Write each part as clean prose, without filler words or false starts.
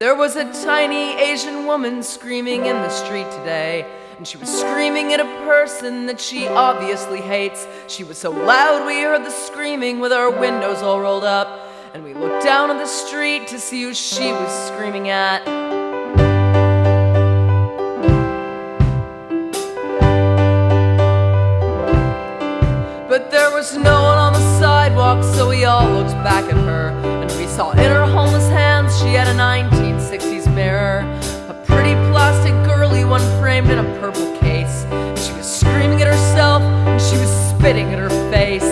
There was a tiny Asian woman screaming in the street today, and she was screaming at a person that she obviously hates. She was so loud we heard the screaming with our windows all rolled up, and we looked down on the street to see who she was screaming at. But there was no one on the sidewalk, so we all looked back at her, and we saw in her homeless hands she had a 1960s mirror, a pretty plastic girly one framed in a purple case. She was screaming at herself, and she was spitting at her face.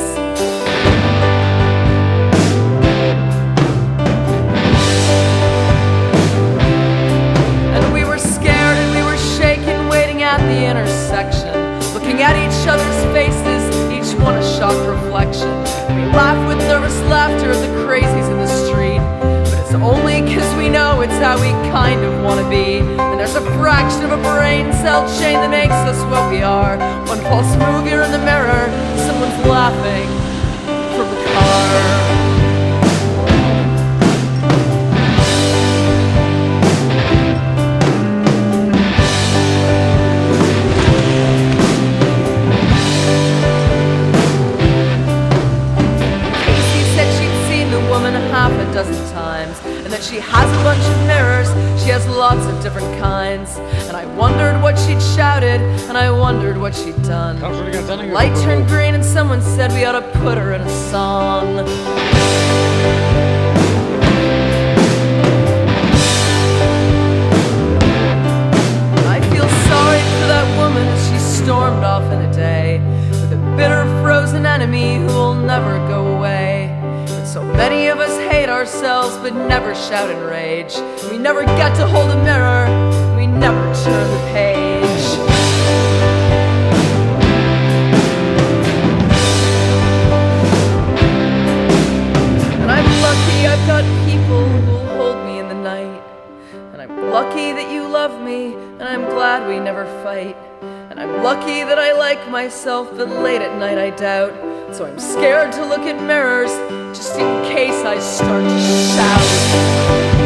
And we were scared and we were shaking, waiting at the intersection, looking at each other's faces, each one a shocked reflection. We laugh with nervous laughter at the crazies in the street, but it's only 'cause we know it's how we kind of want to be. And there's a fraction of a brain cell chain that makes us what we are. One false move, you're in the mirror, someone's laughing from the car. Half a dozen times, and that she has a bunch of mirrors, she has lots of different kinds. And I wondered what she'd shouted, and I wondered what she'd done. The light turned green and someone said we ought to put her in a song. I feel sorry for that woman as she stormed off in the day, with a bitter frozen enemy who will never go away. So many of us hate ourselves but never shout in rage. We never get to hold a mirror, we never turn the page. And I'm lucky I've got people who'll hold me in the night. And I'm lucky that you love me, and I'm glad we never fight. And I'm lucky that I like myself, but late at night I doubt. So I'm scared to look at mirrors, just in case I start to shout.